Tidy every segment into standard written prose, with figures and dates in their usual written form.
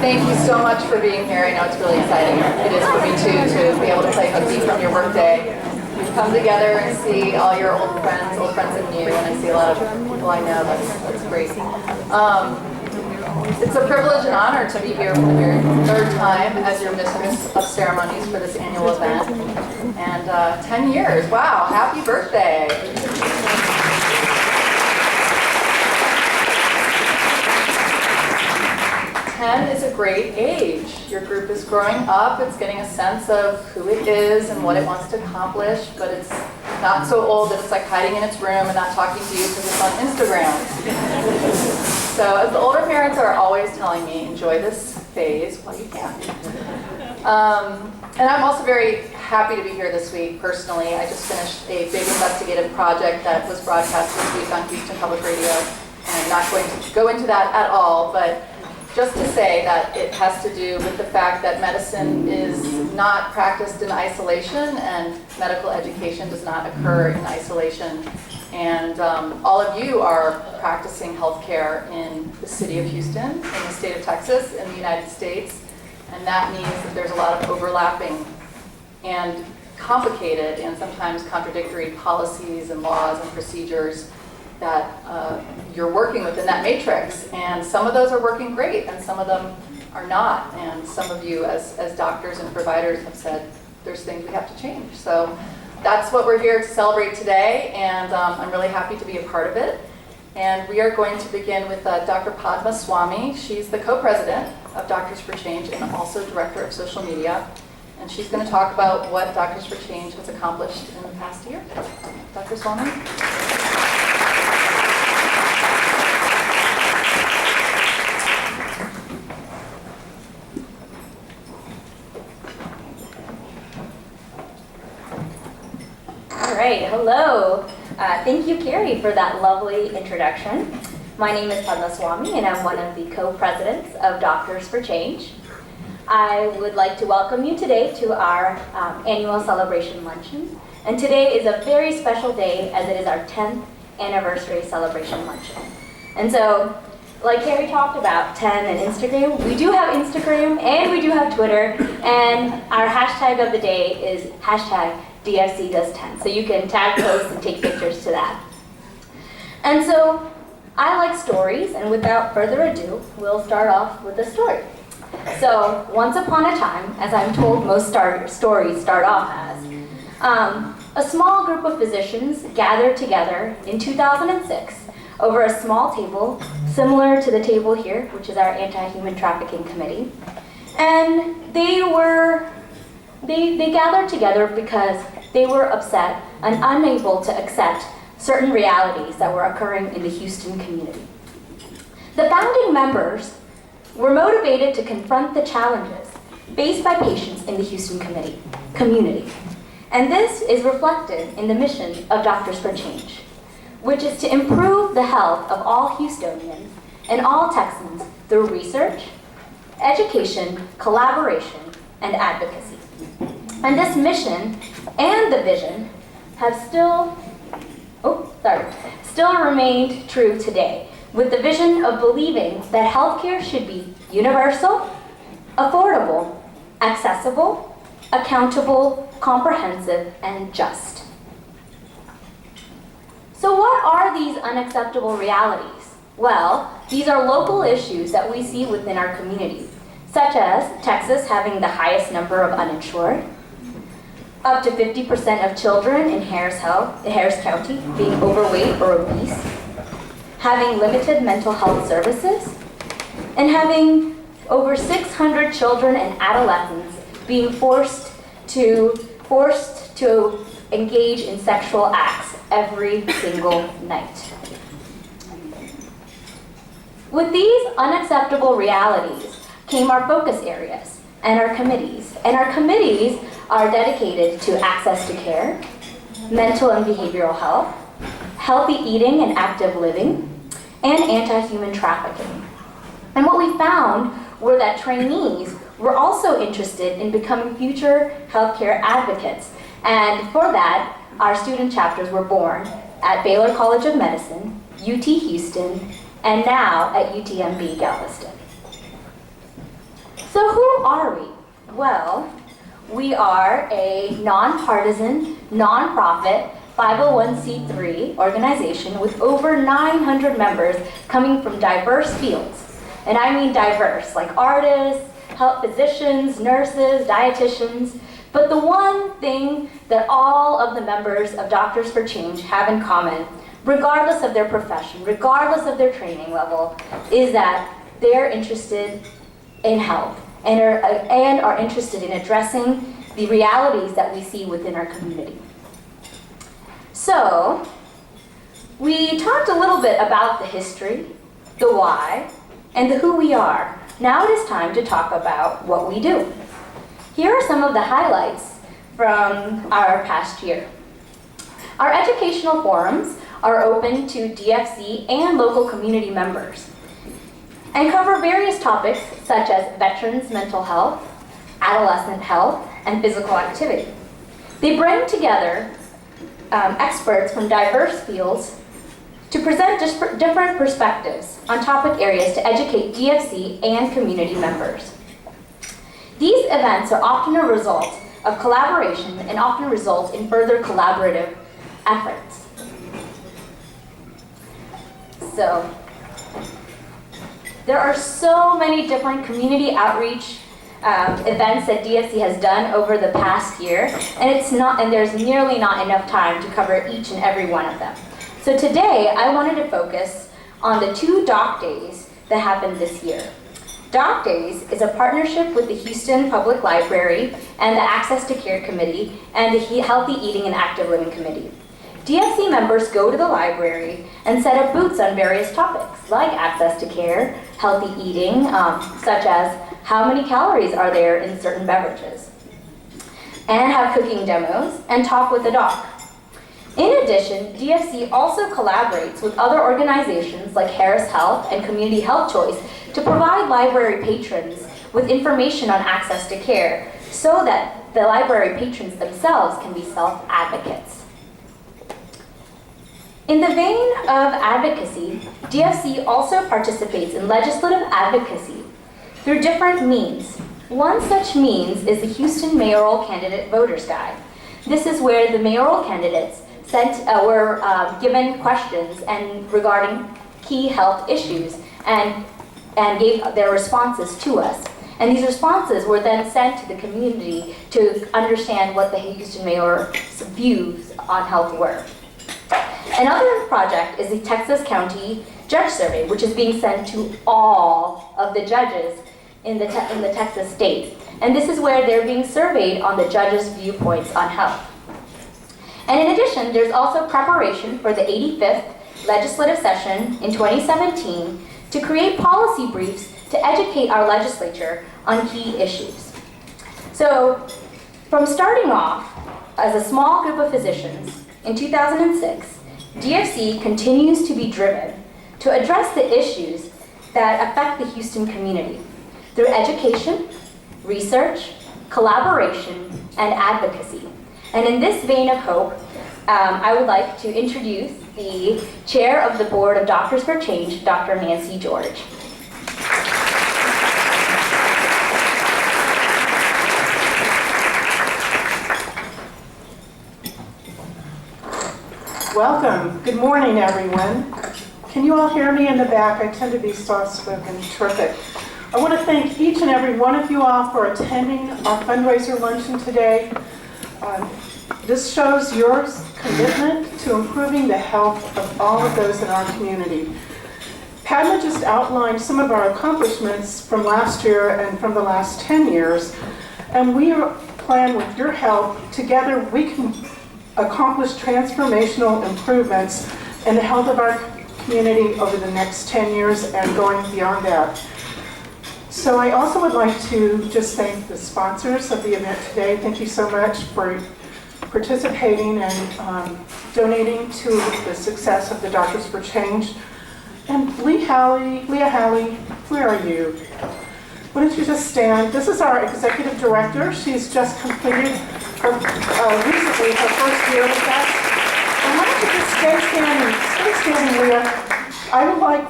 Thank you so much for being here. I know it's really exciting. It is for me too, to be able to play hooky from your workday. We've come together and see all your old friends and new, and I see a lot of people I know. That's great. It's a privilege and honor to be here for the third time as your mistress of ceremonies for this annual event. And 10 years, wow, happy birthday. 10 is a great age. Your group is growing up, it's getting a sense of who it is and what it wants to accomplish, but it's not so old that it's like hiding in its room and not talking to you because it's on Instagram. So as the older parents are always telling me, enjoy this phase while you can. And I'm also very happy to be here this week personally. I just finished a big investigative project that was broadcast this week on Houston Public Radio, and I'm not going to go into that at all, but just to say that it has to do with the fact that medicine is not practiced in isolation and medical education does not occur in isolation. And all of you are practicing healthcare in the city of Houston, in the state of Texas, in the United States. And that means that there's a lot of overlapping and complicated and sometimes contradictory policies and laws and procedures that you're working within that matrix. And some of those are working great and some of them are not. And some of you as doctors and providers have said there's things we have to change. So that's what we're here to celebrate today, and I'm really happy to be a part of it. And we are going to begin with Dr. Padma Swamy. She's the co-president of Doctors for Change and also director of social media. And she's going to talk about what Doctors for Change has accomplished in the past year. Dr. Swamy? All right, hello. Thank you, Carrie, for that lovely introduction. My name is Padma Swamy, and I'm one of the co-presidents of Doctors for Change. I would like to welcome you today to our annual celebration luncheon. And today is a very special day as it is our 10th anniversary celebration luncheon. And so, like Carrie talked about, 10 and Instagram, we do have Instagram and we do have Twitter, and our hashtag of the day is hashtag DFC does 10. So you can tag posts and take pictures to that. And so I like stories, and without further ado, we'll start off with a story. So once upon a time, as I'm told most stories start off as, a small group of physicians gathered together in 2006 over a small table, similar to the table here, which is our Anti-Human Trafficking Committee. And they gathered together because they were upset and unable to accept certain realities that were occurring in the Houston community. The founding members were motivated to confront the challenges faced by patients in the Houston community. And this is reflected in the mission of Doctors for Change, which is to improve the health of all Houstonians and all Texans through research, education, collaboration, and advocacy. And this mission and the vision have still remained true today, with the vision of believing that healthcare should be universal, affordable, accessible, accountable, comprehensive, and just. So what are these unacceptable realities? Well, these are local issues that we see within our community, such as Texas having the highest number of uninsured, up to 50% of children in Harris County being overweight or obese, having limited mental health services, and having over 600 children and adolescents being forced to engage in sexual acts every single night. With these unacceptable realities came our focus areas and our committees. And our committees are dedicated to access to care, mental and behavioral health, healthy eating and active living, and anti-human trafficking. And what we found were that trainees were also interested in becoming future healthcare advocates. And for that, our student chapters were born at Baylor College of Medicine, UT Houston, and now at UTMB Galveston. So who are we? Well, we are a nonpartisan, nonprofit, 501c3 organization with over 900 members coming from diverse fields. And I mean diverse, like artists, health physicians, nurses, dietitians. But the one thing that all of the members of Doctors for Change have in common, regardless of their profession, regardless of their training level, is that they're interested in health and are interested in addressing the realities that we see within our community. So, we talked a little bit about the history, the why, and the who we are. Now it is time to talk about what we do. Here are some of the highlights from our past year. Our educational forums are open to DFC and local community members and cover various topics such as veterans' mental health, adolescent health, and physical activity. They bring together experts from diverse fields to present different perspectives on topic areas to educate DFC and community members. These events are often a result of collaboration and often result in further collaborative efforts. So, there are so many different community outreach events that DFC has done over the past year, and there's nearly not enough time to cover each and every one of them. So today, I wanted to focus on the 2 Doc Days that happened this year. Doc Days is a partnership with the Houston Public Library and the Access to Care Committee and the Healthy Eating and Active Living Committee. DFC members go to the library and set up booths on various topics like access to care, healthy eating, such as how many calories are there in certain beverages, and have cooking demos and talk with the doc. In addition, DFC also collaborates with other organizations like Harris Health and Community Health Choice to provide library patrons with information on access to care so that the library patrons themselves can be self-advocates. In the vein of advocacy, DFC also participates in legislative advocacy through different means. One such means is the Houston Mayoral Candidate Voters Guide. This is where the mayoral candidates were given questions regarding key health issues and gave their responses to us. And these responses were then sent to the community to understand what the Houston Mayor's views on health were. Another project is the Texas County Judge Survey, which is being sent to all of the judges in the Texas state. And this is where they're being surveyed on the judges' viewpoints on health. And in addition, there's also preparation for the 85th legislative session in 2017 to create policy briefs to educate our legislature on key issues. So, from starting off as a small group of physicians in 2006, DFC continues to be driven to address the issues that affect the Houston community through education, research, collaboration, and advocacy. And in this vein of hope, I would like to introduce the Chair of the Board of Doctors for Change, Dr. Nancy George. Welcome. Good morning, everyone. Can you all hear me in the back? I tend to be soft-spoken. Terrific. I want to thank each and every one of you all for attending our fundraiser luncheon today. This shows your commitment to improving the health of all of those in our community. Padma just outlined some of our accomplishments from last year and from the last 10 years, and we plan with your help, together we can accomplish transformational improvements in the health of our community over the next 10 years and going beyond that. So I also would like to just thank the sponsors of the event today. Thank you so much for participating and donating to the success of the Doctors for Change. And Leah Halley, where are you? Why don't you just stand? This is our executive director. She's just completed recently her first year with us. And why don't you just stay standing, Leah. I would like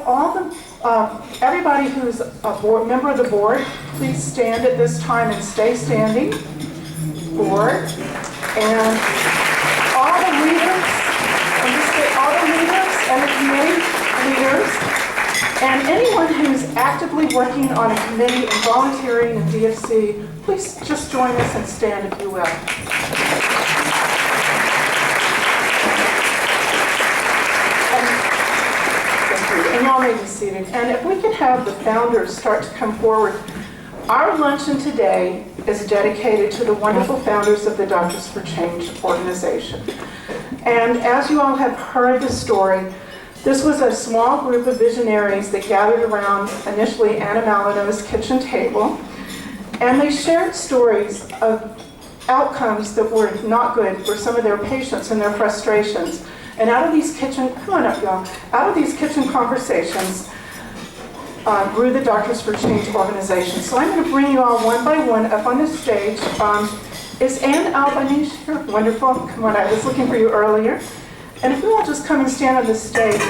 everybody who's a member of the board, please stand at this time and stay standing. Board. And all the leaders, and the committee leaders, and anyone who's actively working on a committee and volunteering in DFC, please just join us and stand if you will. And y'all may be seated. And if we could have the founders start to come forward. Our luncheon today is dedicated to the wonderful founders of the Doctors for Change organization. And as you all have heard the story, this was a small group of visionaries that gathered around initially Anna Malino's kitchen table, and they shared stories of outcomes that were not good for some of their patients and their frustrations. And out of these kitchen, come on up y'all, out of these kitchen conversations grew the Doctors for Change organization. So I'm going to bring you all one by one up on the stage. Is Ann Albanese here? Wonderful. Come on, I was looking for you earlier. And if you all just come and stand on the stage.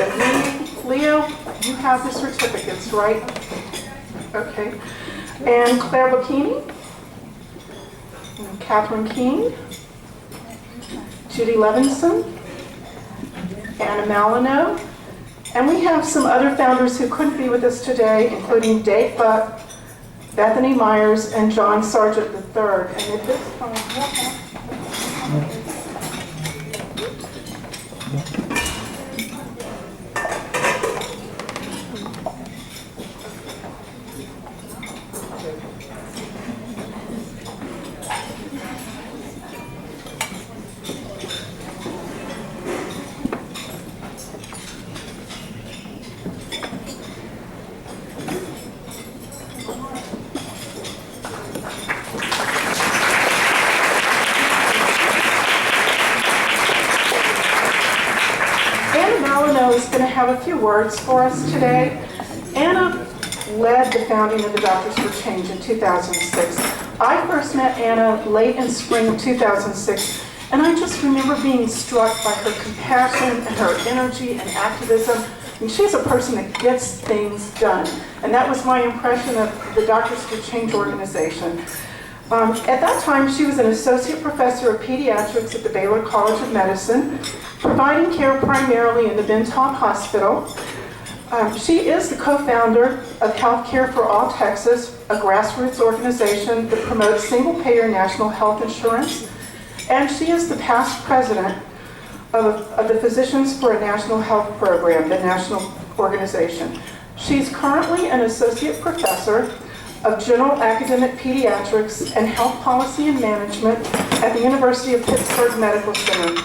Leo, you have the certificates, right? Okay. And Claire Bocchini, and Catherine King, Judy Levinson, Anna Malino, and we have some other founders who couldn't be with us today, including Dave Buck, Bethany Myers, and John Sargent III. And at this time, is going to have a few words for us today. Anna led the founding of the Doctors for Change in 2006. I first met Anna late in spring of 2006, and I just remember being struck by her compassion and her energy and activism. And she's a person that gets things done. And that was my impression of the Doctors for Change organization. At that time, she was an associate professor of pediatrics at the Baylor College of Medicine, providing care primarily in the Ben Taub Hospital. She is the co-founder of Healthcare for All Texas, a grassroots organization that promotes single-payer national health insurance. And she is the past president of the Physicians for a National Health Program, the national organization. She's currently an associate professor of General Academic Pediatrics and Health Policy and Management at the University of Pittsburgh Medical Center.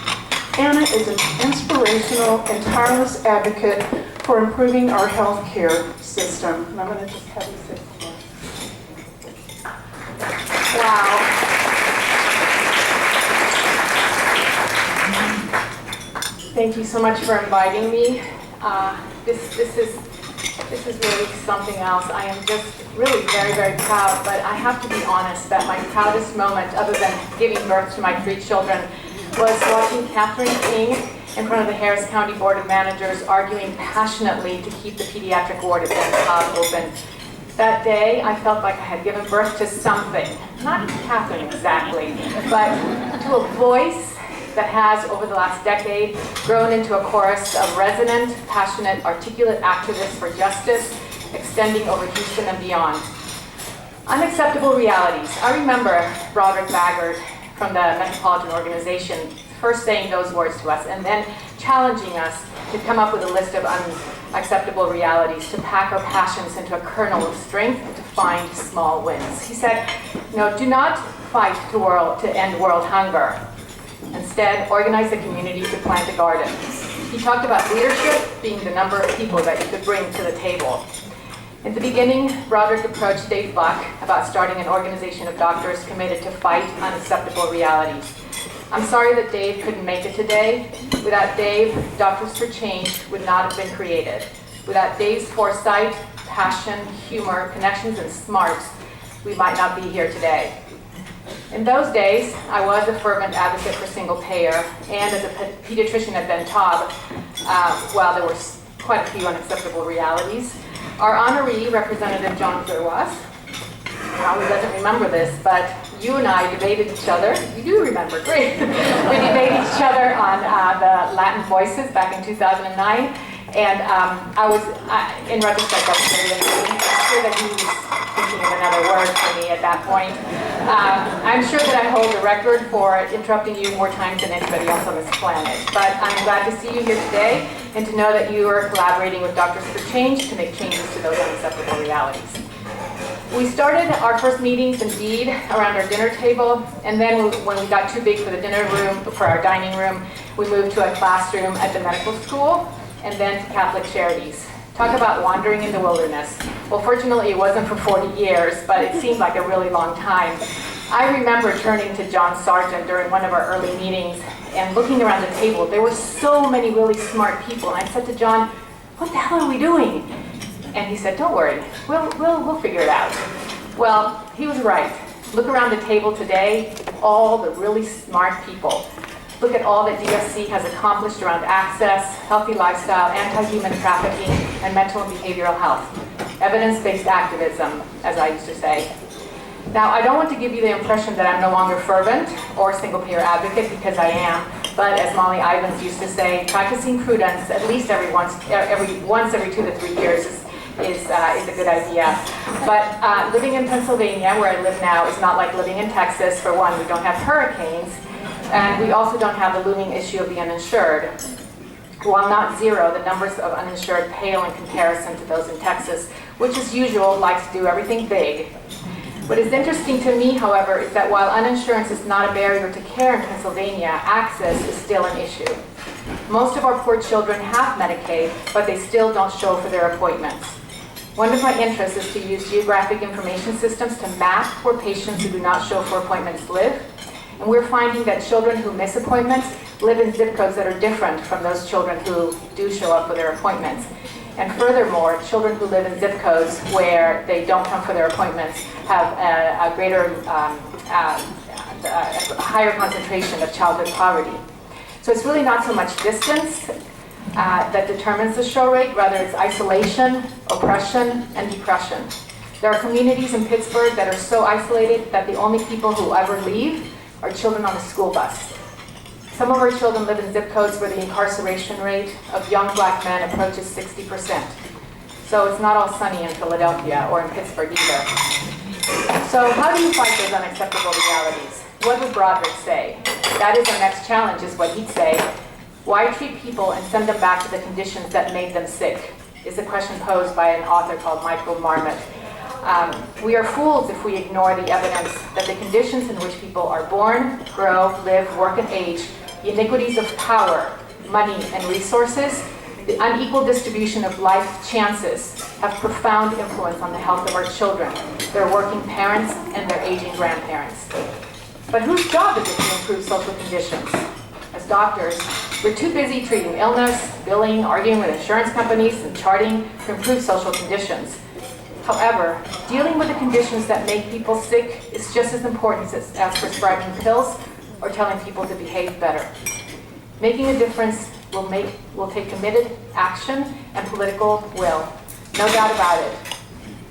Anna is an inspirational and tireless advocate for improving our healthcare system. And I'm going to just have you sit here. Wow. Thank you so much for inviting me. This is really something else. I am just really very, very proud, but I have to be honest that my proudest moment, other than giving birth to my 3 children, was watching Catherine King in front of the Harris County Board of Managers arguing passionately to keep the pediatric ward at Ben Taub open. That day, I felt like I had given birth to something, not Catherine exactly, but to a voice that has, over the last decade, grown into a chorus of resonant, passionate, articulate activists for justice, extending over Houston and beyond. Unacceptable realities. I remember Broderick Baggert from the Metropolitan Organization first saying those words to us and then challenging us to come up with a list of unacceptable realities, to pack our passions into a kernel of strength and to find small wins. He said, do not fight to end world hunger. Instead, organize the community to plant a garden. He talked about leadership being the number of people that you could bring to the table. In the beginning, Broderick approached Dave Buck about starting an organization of doctors committed to fight unacceptable realities. I'm sorry that Dave couldn't make it today. Without Dave, Doctors for Change would not have been created. Without Dave's foresight, passion, humor, connections, and smarts, we might not be here today. In those days, I was a fervent advocate for single payer, and as a pediatrician at Ben Taub, while there were quite a few unacceptable realities. Our honoree, Representative John Zerwas, probably doesn't remember this, but you and I debated each other. You do remember, great. We debated each other on the Latin Voices back in 2009. And in retrospect, that was really amazing. I'm sure that he was thinking of another word for me at that point. I'm sure that I hold the record for interrupting you more times than anybody else on this planet. But I'm glad to see you here today and to know that you are collaborating with Doctors for Change to make changes to those unacceptable realities. We started our first meetings, indeed, around our dinner table, and then when we got too big for the dinner room, for our dining room, we moved to a classroom at the medical school, and then to Catholic Charities. Talk about wandering in the wilderness. Well, fortunately, it wasn't for 40 years, but it seemed like a really long time. I remember turning to John Sargent during one of our early meetings and looking around the table. There were so many really smart people, and I said to John, "What the hell are we doing?" And he said, "Don't worry, we'll figure it out." Well, he was right. Look around the table today, all the really smart people. Look at all that DFC has accomplished around access, healthy lifestyle, anti-human trafficking, and mental and behavioral health. Evidence-based activism, as I used to say. Now, I don't want to give you the impression that I'm no longer fervent or single-payer advocate, because I am, but as Molly Ivins used to say, practicing prudence at least once every 2 to 3 years is a good idea. But living in Pennsylvania, where I live now, is not like living in Texas. For one, we don't have hurricanes, and we also don't have the looming issue of the uninsured. While not zero, the numbers of uninsured pale in comparison to those in Texas, which as usual likes to do everything big. What is interesting to me, however, is that while uninsurance is not a barrier to care in Pennsylvania, access is still an issue. Most of our poor children have Medicaid, but they still don't show for their appointments. One of my interests is to use geographic information systems to map where patients who do not show for appointments live. And we're finding that children who miss appointments live in zip codes that are different from those children who do show up for their appointments. And furthermore, children who live in zip codes where they don't come for their appointments have a higher concentration of childhood poverty. So it's really not so much distance that determines the show rate, rather it's isolation, oppression, and depression. There are communities in Pittsburgh that are so isolated that the only people who ever leave are children on a school bus. Some of our children live in zip codes where the incarceration rate of young black men approaches 60%. So it's not all sunny in Philadelphia or in Pittsburgh either. So how do you fight those unacceptable realities? What would Broderick say? That is our next challenge, is what he'd say. Why treat people and send them back to the conditions that made them sick? Is a question posed by an author called Michael Marmot. We are fools if we ignore the evidence that the conditions in which people are born, grow, live, work, and age, the iniquities of power, money, and resources, the unequal distribution of life chances have profound influence on the health of our children, their working parents, and their aging grandparents. But whose job is it to improve social conditions? As doctors, we're too busy treating illness, billing, arguing with insurance companies, and charting to improve social conditions. However, dealing with the conditions that make people sick is just as important as prescribing pills or telling people to behave better. Making a difference will take committed action and political will. No doubt about it.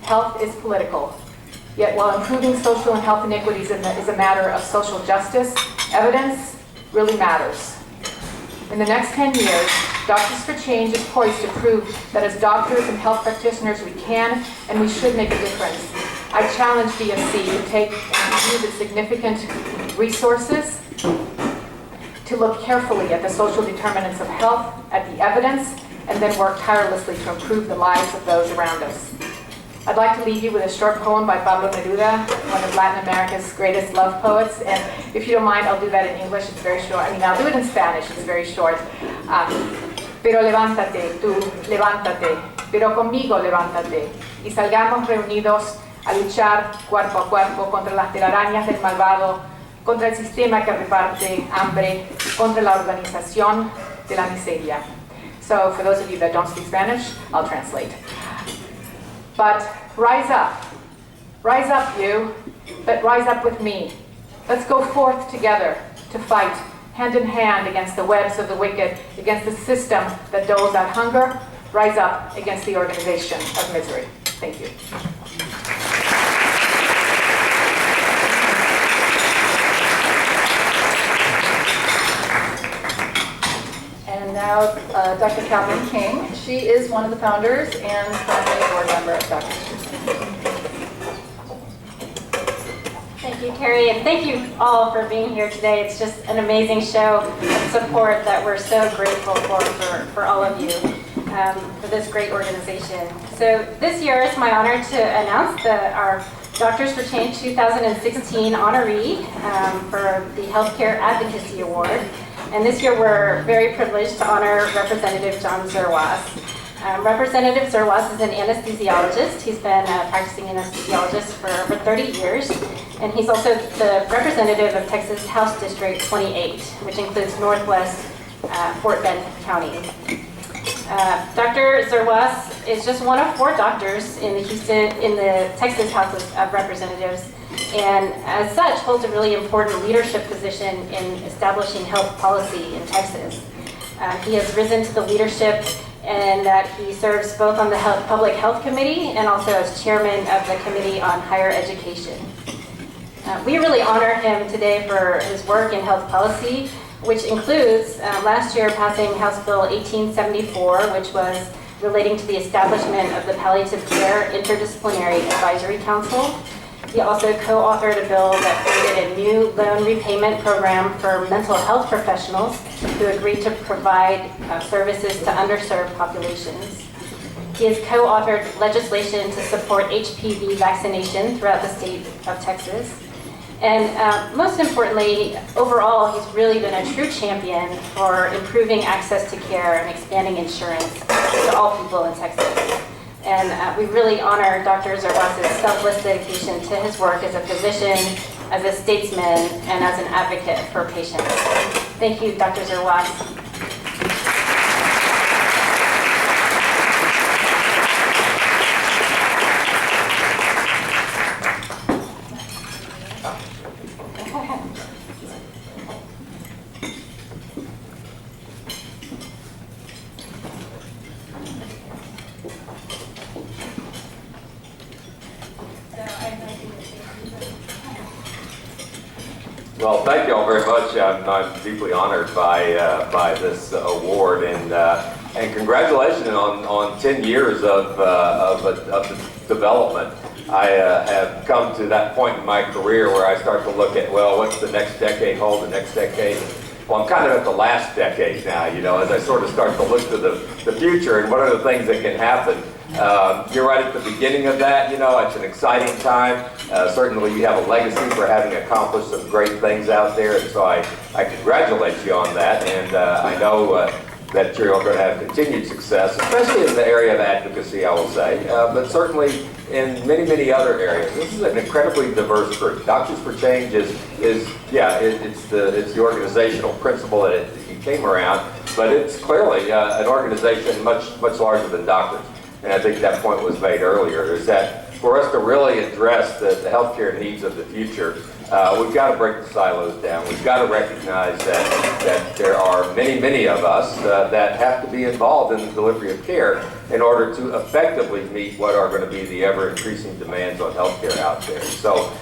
Health is political. Yet while improving social and health inequities is a matter of social justice, evidence really matters. In the next 10 years, Doctors for Change is poised to prove that as doctors and health practitioners we can and we should make a difference. I challenge DFC to take and use its significant resources to look carefully at the social determinants of health, at the evidence, and then work tirelessly to improve the lives of those around us. I'd like to leave you with a short poem by Pablo Neruda, one of Latin America's greatest love poets. And if you don't mind, I'll do that in English. It's very short. I mean, I'll do it in Spanish. It's very short. Pero levántate, tú, levántate, pero conmigo levántate, y salgamos reunidos a luchar cuerpo a cuerpo contra las telarañas del malvado, contra el sistema que reparte hambre, contra la organización de la miseria. So for those of you that don't speak Spanish, I'll translate. But rise up you, but rise up with me. Let's go forth together to fight hand in hand against the webs of the wicked, against the system that doles out hunger, rise up against the organization of misery. Thank you. And now, Dr. Catherine King. She is one of the founders and currently a board member of Doctors for Change. Thank you, Carrie, and thank you all for being here today. It's just an amazing show of support that we're so grateful for all of you, for this great organization. So this year it's my honor to announce our Doctors for Change 2016 honoree for the Healthcare Advocacy Award. And this year we're very privileged to honor Representative John Zerwas. Representative Zerwas is an anesthesiologist. He's been a practicing anesthesiologist for over 30 years, and he's also the representative of Texas House District 28, which includes Northwest Fort Bend County. Dr. Zerwas is just one of 4 doctors in the Texas House of Representatives, and as such holds a really important leadership position in establishing health policy in Texas. He has risen to the leadership, and that he serves both on the Public Health Committee and also as chairman of the Committee on Higher Education. We really honor him today for his work in health policy, which includes last year passing House Bill 1874, which was relating to the establishment of the Palliative Care Interdisciplinary Advisory Council. He also co-authored a bill that created a new loan repayment program for mental health professionals who agreed to provide services to underserved populations. He has co-authored legislation to support HPV vaccination throughout the state of Texas. And most importantly, overall, he's really been a true champion for improving access to care and expanding insurance to all people in Texas. And we really honor Dr. Zerwas' selfless dedication to his work as a physician, as a statesman, and as an advocate for patients. Thank you, Dr. Zerwas. Well, thank you all very much. I'm deeply honored by this award, and congratulations on 10 years of development. I have come to that point in my career where I start to look at, well, what's the next decade hold, the next decade? Well, I'm kind of at the last decade now, as I sort of start to look to the future and what are the things that can happen. You're right at the beginning of that, it's an exciting time. Certainly you have a legacy for having accomplished some great things out there, and so I congratulate you on that, and I know that you're going to have continued success, especially in the area of advocacy, I will say, but certainly in many, many other areas. This is an incredibly diverse group. Doctors for Change it's the organizational principle that it came around, but it's clearly an organization much larger than doctors. And I think that point was made earlier, is that for us to really address the healthcare needs of the future, we've got to break the silos down. We've got to recognize that there are many of us that have to be involved in the delivery of care in order to effectively meet what are going to be the ever-increasing demands on healthcare out there. So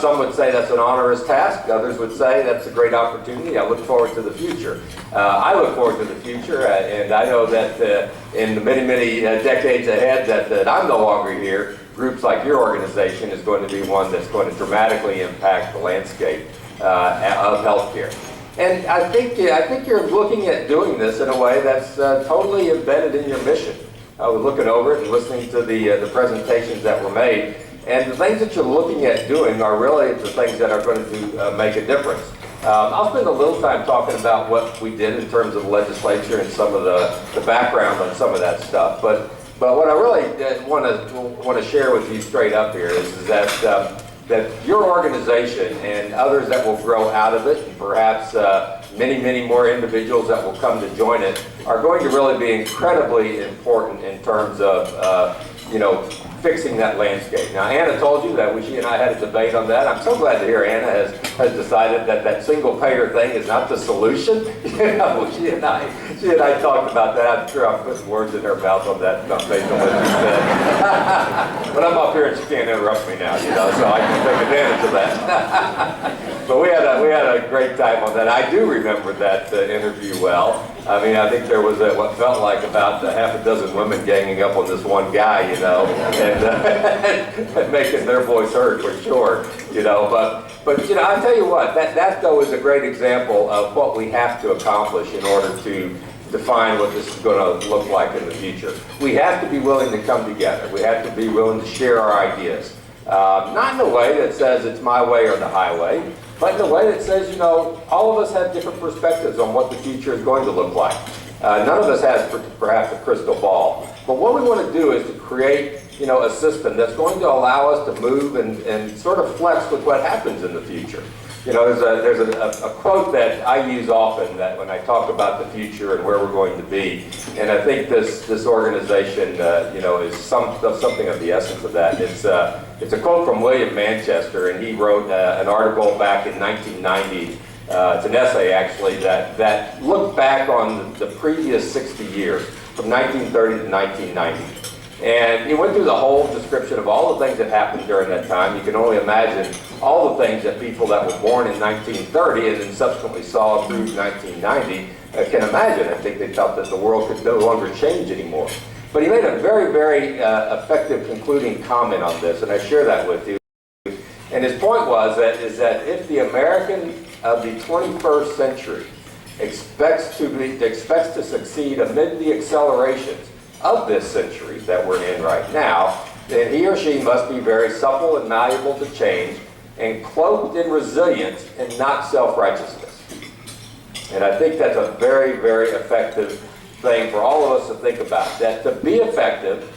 some would say that's an onerous task. Others would say that's a great opportunity. I look forward to the future. I look forward to the future, and I know that in the many decades ahead that I'm no longer here, groups like your organization is going to be one that's going to dramatically impact the landscape of healthcare. And I think you're looking at doing this in a way that's totally embedded in your mission. I was looking over it and listening to the presentations that were made, and the things that you're looking at doing are really the things that are going to make a difference. I'll spend a little time talking about what we did in terms of the legislature and some of the background on some of that stuff. But what I really want to share with you straight up here is that your organization and others that will grow out of it, and perhaps many more individuals that will come to join it, are going to really be incredibly important in terms of fixing that landscape. Now, Anna told you that she and I had a debate on that. I'm so glad to hear Anna has decided that single payer thing is not the solution. She and I She and I talked about that. I'm sure I'm putting words in her mouth on that, not based on what she said. But I'm up here and she can't interrupt me now, so I can take advantage of that. But we had a great time on that. I do remember that interview well. I mean, I think there was what felt like about half a dozen women ganging up on this one guy, and making their voice heard for sure, But I tell you what, that though is a great example of what we have to accomplish in order to define what this is going to look like in the future. We have to be willing to come together. We have to be willing to share our ideas. Not in a way that says it's my way or the highway, but in a way that says, all of us have different perspectives on what the future is going to look like. None of us has perhaps a crystal ball. But what we want to do is to create a system that's going to allow us to move and sort of flex with what happens in the future. There's a quote that I use often that when I talk about the future and where we're going to be, and I think this organization, is something of the essence of that. It's a quote from William Manchester, and he wrote an article back in 1990. It's an essay actually that looked back on the previous 60 years, from 1930 to 1990. And he went through the whole description of all the things that happened during that time. You can only imagine all the things that people that were born in 1930 and then subsequently saw through 1990 can imagine. I think they felt that the world could no longer change anymore. But he made a very, very effective concluding comment on this, and I share that with you. And his point was that if the American of the 21st century expects to succeed amid the accelerations of this century that we're in right now, then he or she must be very supple and malleable to change and cloaked in resilience and not self-righteousness. And I think that's a very, very effective thing for all of us to think about. That to be effective,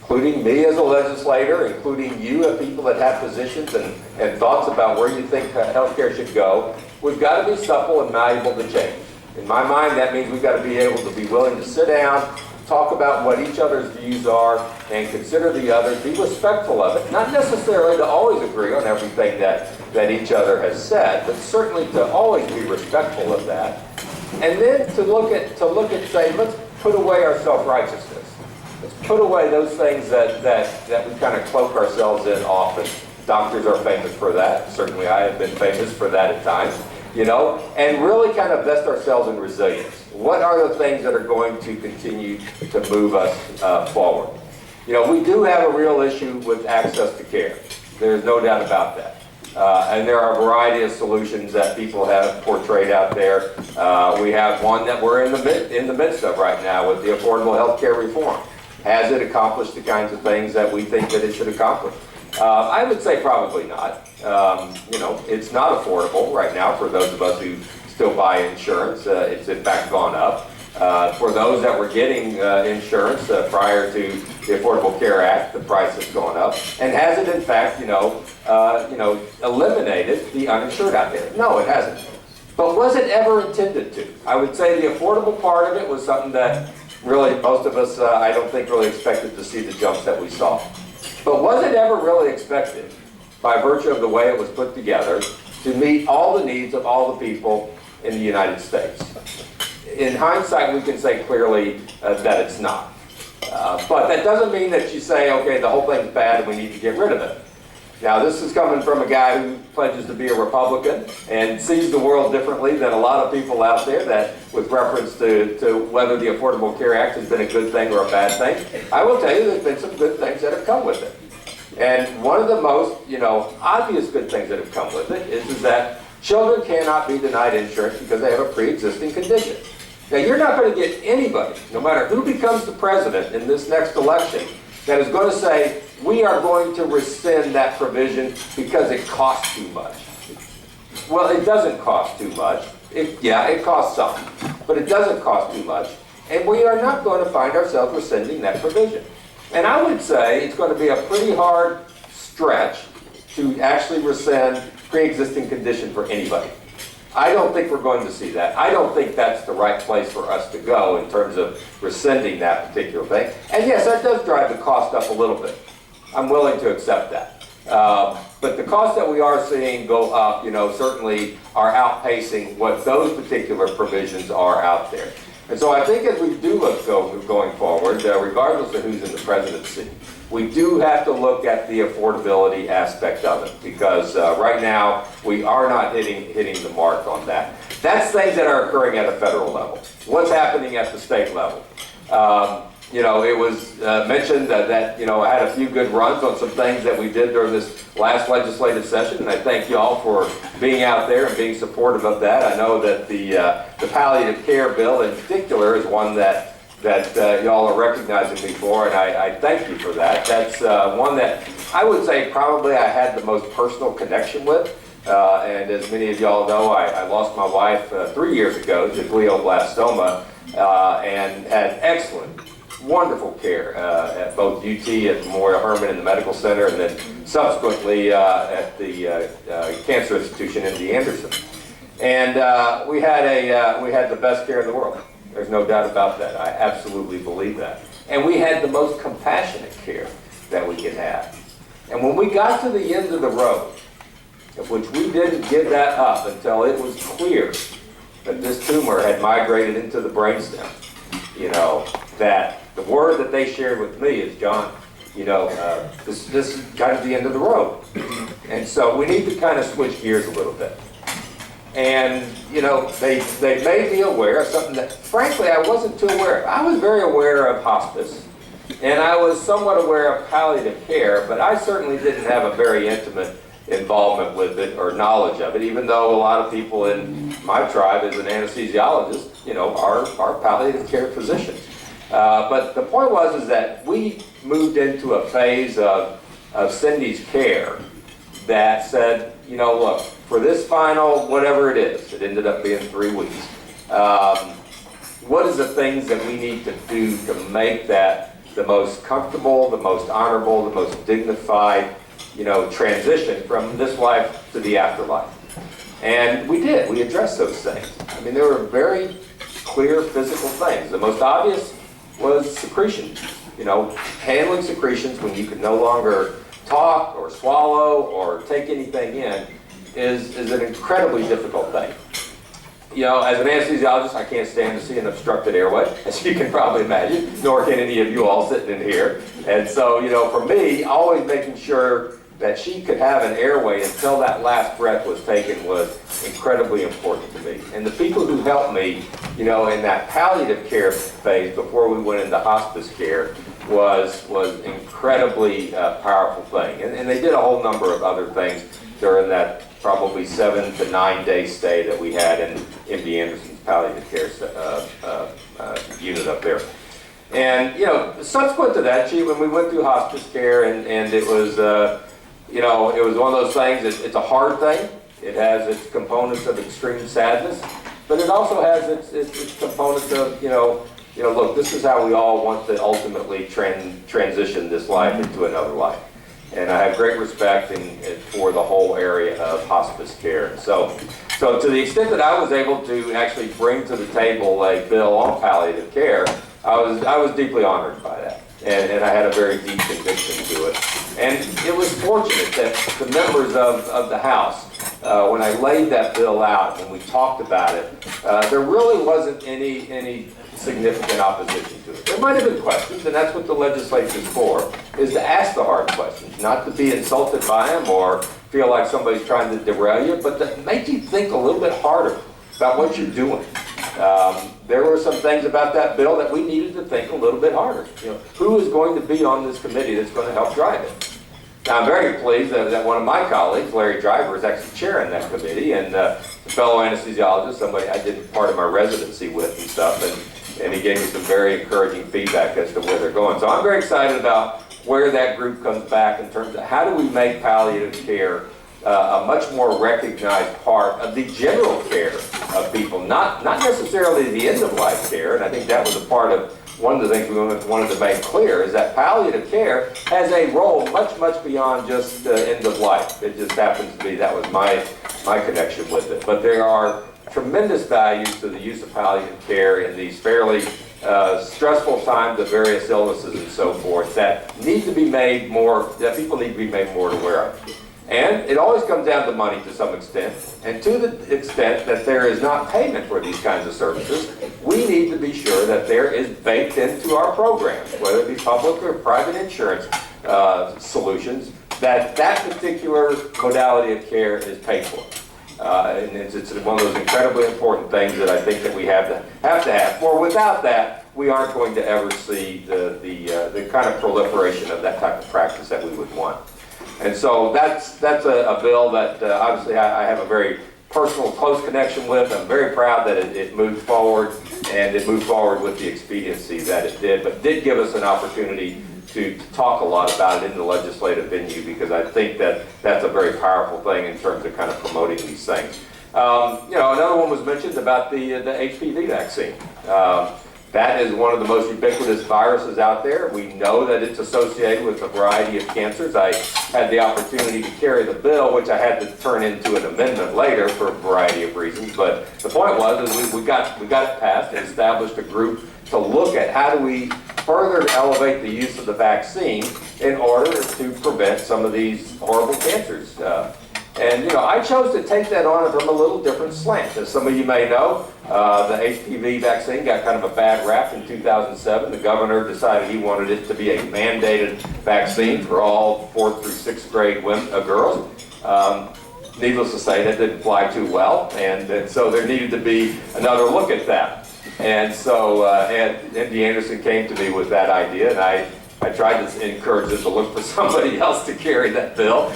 including me as a legislator, including you as people that have positions and thoughts about where you think healthcare should go, we've got to be supple and malleable to change. In my mind, that means we've got to be able to be willing to sit down, talk about what each other's views are, and consider the others, be respectful of it. Not necessarily to always agree on everything that each other has said, but certainly to always be respectful of that. And then to look at say, let's put away our self-righteousness. Let's put away those things that we kind of cloak ourselves in often. Doctors are famous for that. Certainly I have been famous for that at times. And really kind of vest ourselves in resilience. What are the things that are going to continue to move us forward? We do have a real issue with access to care. There's no doubt about that. And there are a variety of solutions that people have portrayed out there. We have one that we're in the midst of right now with the Affordable Health Care Reform. Has it accomplished the kinds of things that we think that it should accomplish? I would say probably not. It's not affordable right now for those of us who still buy insurance. It's in fact gone up. For those that were getting insurance prior to the Affordable Care Act, the price has gone up. And has it in fact, eliminated the uninsured out there? No, it hasn't. But was it ever intended to? I would say the affordable part of it was something that really most of us, I don't think, really expected to see the jumps that we saw. But was it ever really expected, by virtue of the way it was put together, to meet all the needs of all the people in the United States? In hindsight, we can say clearly that it's not. But that doesn't mean that you say, okay, the whole thing's bad and we need to get rid of it. Now, this is coming from a guy who pledges to be a Republican and sees the world differently than a lot of people out there that, with reference to whether the Affordable Care Act has been a good thing or a bad thing. I will tell you there's been some good things that have come with it. And one of the most, obvious good things that have come with it is that children cannot be denied insurance because they have a pre-existing condition. Now, you're not going to get anybody, no matter who becomes the president in this next election, that is going to say, we are going to rescind that provision because it costs too much. Well, it doesn't cost too much. It costs some, but it doesn't cost too much. And we are not going to find ourselves rescinding that provision. And I would say it's going to be a pretty hard stretch to actually rescind pre-existing condition for anybody. I don't think we're going to see that. I don't think that's the right place for us to go in terms of rescinding that particular thing. And yes, that does drive the cost up a little bit. I'm willing to accept that. But the costs that we are seeing go up, certainly are outpacing what those particular provisions are out there. And so I think as we do look going forward, regardless of who's in the presidency, we do have to look at the affordability aspect of it, because right now we are not hitting the mark on that. That's things that are occurring at a federal level. What's happening at the state level? You know, it was mentioned that, you know, I had a few good runs on some things that we did during this last legislative session, and I thank you all for being out there and being supportive of that. I know that the palliative care bill in particular is one that y'all are recognizing me for, and I thank you for that. That's one that I would say probably I had the most personal connection with. And as many of y'all know, I lost my wife 3 years ago to glioblastoma, and had excellent, wonderful care at both UT at Memorial Hermann in the medical center, and then subsequently at the cancer institution in MD Anderson. And we had the best care in the world. There's no doubt about that. I absolutely believe that. And we had the most compassionate care that we could have. And when we got to the end of the road, of which we didn't give that up until it was clear that this tumor had migrated into the brainstem, you know, that the word that they shared with me is, John, you know, this is kind of the end of the road. And so we need to kind of switch gears a little bit. And, you know, they made me aware of something that, frankly, I wasn't too aware of. I was very aware of hospice, and I was somewhat aware of palliative care, but I certainly didn't have a very intimate involvement with it or knowledge of it, even though a lot of people in my tribe as an anesthesiologist, you know, are palliative care physicians. But the point was that we moved into a phase of Cindy's care that said, you know, look, for this final, whatever it is, it ended up being 3 weeks, what is the things that we need to do to make that the most comfortable, the most honorable, the most dignified, you know, transition from this life to the afterlife? And we did. We addressed those things. I mean, there were very clear physical things. The most obvious was secretion. You know, handling secretions when you could no longer talk or swallow or take anything in is an incredibly difficult thing. You know, as an anesthesiologist, I can't stand to see an obstructed airway, as you can probably imagine, nor can any of you all sitting in here. And so, you know, for me, always making sure that she could have an airway until that last breath was taken was incredibly important to me. And the people who helped me, you know, in that palliative care phase before we went into hospice care was incredibly powerful thing. And they did a whole number of other things during that probably 7 to 9 day stay that we had in MD Anderson's palliative care unit up there. And, you know, subsequent to that, when we went through hospice care, and it was, you know, it was one of those things, it's a hard thing. It has its components of extreme sadness, but it also has its components of, you know, look, this is how we all want to ultimately transition this life into another life. And I have great respect for the whole area of hospice care. So to the extent that I was able to actually bring to the table a bill on palliative care, I was deeply honored by that. And I had a very deep conviction to it. And it was fortunate that the members of the House, when I laid that bill out, when we talked about it, there really wasn't any significant opposition to it. There might have been questions, and that's what the legislature is for, is to ask the hard questions, not to be insulted by them or feel like somebody's trying to derail you, but to make you think a little bit harder about what you're doing. There were some things about that bill that we needed to think a little bit harder. You know, who is going to be on this committee that's going to help drive it? Now, I'm very pleased that one of my colleagues, Larry Driver, is actually chairing that committee, and a fellow anesthesiologist, somebody I did part of my residency with and stuff, and he gave me some very encouraging feedback as to where they're going. So I'm very excited about where that group comes back in terms of how do we make palliative care a much more recognized part of the general care of people, not necessarily the end-of-life care. And I think that was a part of one of the things we wanted to make clear is that palliative care has a role much beyond just end of life. It just happens to be that was my connection with it. But there are tremendous values to the use of palliative care in these fairly stressful times of various illnesses and so forth that need to be made more, that people need to be made more aware of. And it always comes down to money to some extent. And to the extent that there is not payment for these kinds of services, we need to be sure that there is baked into our programs, whether it be public or private insurance solutions, that particular modality of care is paid for. And it's one of those incredibly important things that I think that we have to have. For without that, we aren't going to ever see the kind of proliferation of that type of practice that we would want. And so that's a bill that obviously I have a very personal, close connection with. I'm very proud that it moved forward, and it moved forward with the expediency that it did, but did give us an opportunity to talk a lot about it in the legislative venue, because I think that that's a very powerful thing in terms of kind of promoting these things. Another one was mentioned about the HPV vaccine. That is one of the most ubiquitous viruses out there. We know that it's associated with a variety of cancers. I had the opportunity to carry the bill, which I had to turn into an amendment later for a variety of reasons. But the point was, is we got it passed and established a group to look at how do we further elevate the use of the vaccine in order to prevent some of these horrible cancers. And I chose to take that on from a little different slant. As some of you may know, the HPV vaccine got kind of a bad rap in 2007. The governor decided he wanted it to be a mandated vaccine for all 4th through 6th grade girls. Needless to say, that didn't fly too well, and so there needed to be another look at that. And so Andy Anderson came to me with that idea, and I tried to encourage them to look for somebody else to carry that bill.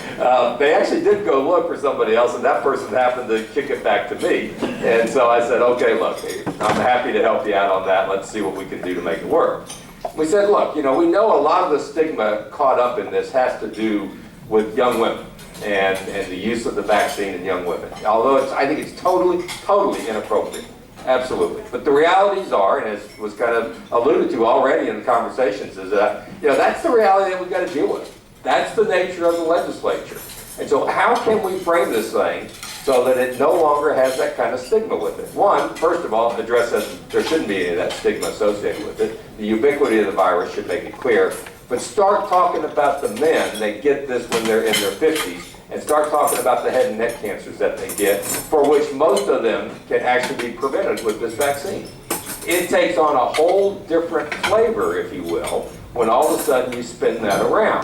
They actually did go look for somebody else, and that person happened to kick it back to me. And so I said, okay, look, I'm happy to help you out on that. Let's see what we can do to make it work. We said, look, we know a lot of the stigma caught up in this has to do with young women and the use of the vaccine in young women. Although I think it's totally inappropriate. Absolutely. But the realities are, and as was kind of alluded to already in the conversations, is that, that's the reality that we've got to deal with. That's the nature of the legislature. And so how can we frame this thing so that it no longer has that kind of stigma with it? One, first of all, address that there shouldn't be any of that stigma associated with it. The ubiquity of the virus should make it clear. But start talking about the men that get this when they're in their 50s, and start talking about the head and neck cancers that they get, for which most of them can actually be prevented with this vaccine. It takes on a whole different flavor, if you will, when all of a sudden you spin that around.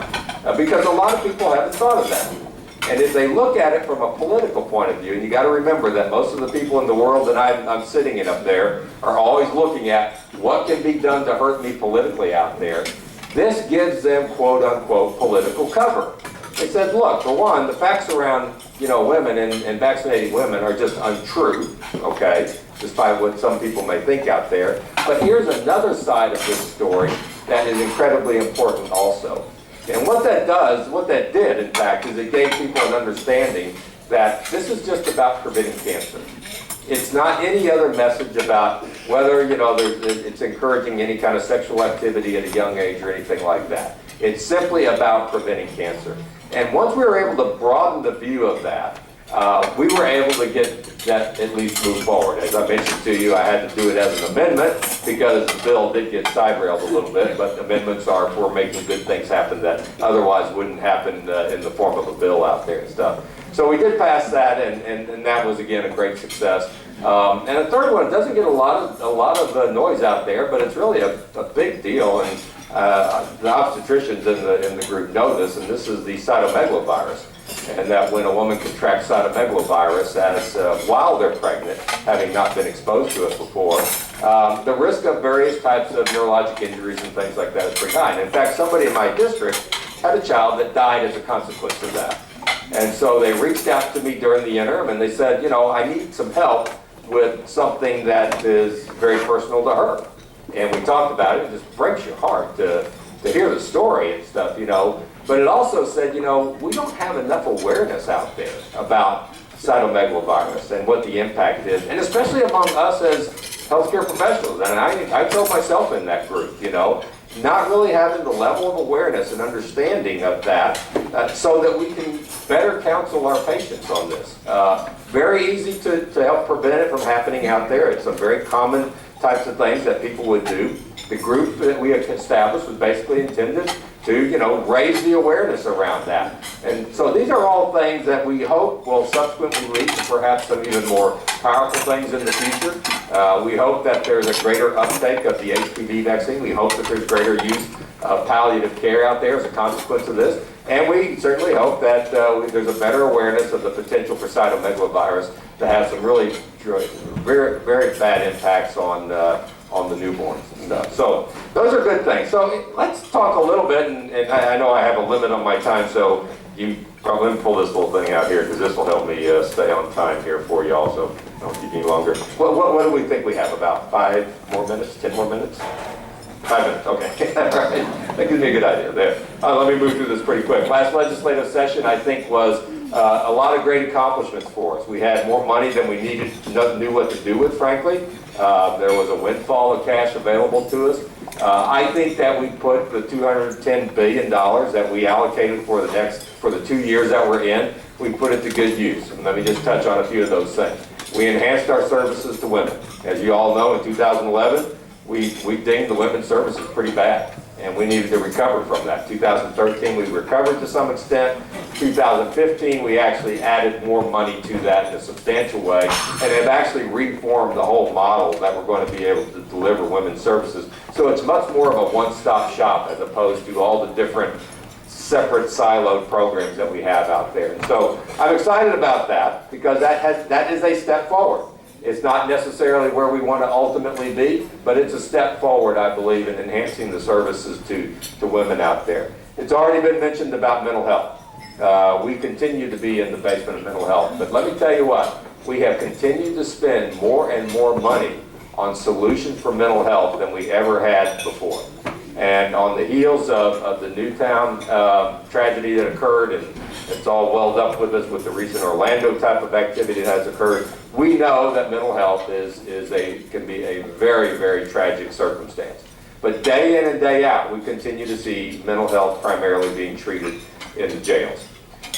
Because a lot of people haven't thought of that. And if they look at it from a political point of view, and you got to remember that most of the people in the world that I'm sitting in up there are always looking at what can be done to hurt me politically out there. This gives them, quote unquote, political cover. They said, look, for one, the facts around, women and vaccinating women are just untrue, okay, despite what some people may think out there. But here's another side of this story that is incredibly important also. And what that did, in fact, is it gave people an understanding that this is just about preventing cancer. It's not any other message about whether, it's encouraging any kind of sexual activity at a young age or anything like that. It's simply about preventing cancer. And once we were able to broaden the view of that, we were able to get that at least move forward. As I mentioned to you, I had to do it as an amendment because the bill did get side-railed a little bit, but amendments are for making good things happen that otherwise wouldn't happen in the form of a bill out there and stuff. So we did pass that, and that was, again, a great success. And a third one doesn't get a lot of noise out there, but it's really a big deal. And the obstetricians in the group know this, and this is the cytomegalovirus. And that when a woman contracts cytomegalovirus while they're pregnant, having not been exposed to it before, the risk of various types of neurologic injuries and things like that is pretty high. And in fact, somebody in my district had a child that died as a consequence of that. And so they reached out to me during the interim, and they said, I need some help with something that is very personal to her. And we talked about it. It just breaks your heart to hear the story and stuff, But it also said, we don't have enough awareness out there about cytomegalovirus and what the impact is, and especially among us as healthcare professionals. And I throw myself in that group, not really having the level of awareness and understanding of that so that we can better counsel our patients on this. Very easy to help prevent it from happening out there. It's some very common types of things that people would do. The group that we have established was basically intended to, you know, raise the awareness around that. And so these are all things that we hope will subsequently lead to perhaps some even more powerful things in the future. We hope that there's a greater uptake of the HPV vaccine. We hope that there's greater use of palliative care out there as a consequence of this. And we certainly hope that there's a better awareness of the potential for cytomegalovirus to have some really very, very bad impacts on the newborns and stuff. So those are good things. So let's talk a little bit, and I know I have a limit on my time, so you probably let me pull this little thing out here because this will help me stay on time here for you all, so don't keep me longer. What do we think we have? About 5 more minutes, 10 more minutes? 5 minutes, okay. All right. That gives me a good idea there. Let me move through this pretty quick. Last legislative session, I think, was a lot of great accomplishments for us. We had more money than we knew what to do with, frankly. There was a windfall of cash available to us. I think that we put the $210 billion that we allocated for the 2 years that we're in, we put it to good use. And let me just touch on a few of those things. We enhanced our services to women. As you all know, in 2011, we dinged the women's services pretty bad, and we needed to recover from that. 2013, we recovered to some extent. 2015, we actually added more money to that in a substantial way, and have actually reformed the whole model that we're going to be able to deliver women's services. So it's much more of a one-stop shop as opposed to all the different separate siloed programs that we have out there. And so I'm excited about that because that is a step forward. It's not necessarily where we want to ultimately be, but it's a step forward, I believe, in enhancing the services to women out there. It's already been mentioned about mental health. We continue to be in the basement of mental health, but let me tell you what, we have continued to spend more and more money on solutions for mental health than we ever had before. And on the heels of the Newtown tragedy that occurred, and it's all welled up with us with the recent Orlando type of activity that has occurred, we know that mental health can be a very, very tragic circumstance. But day in and day out, we continue to see mental health primarily being treated in the jails.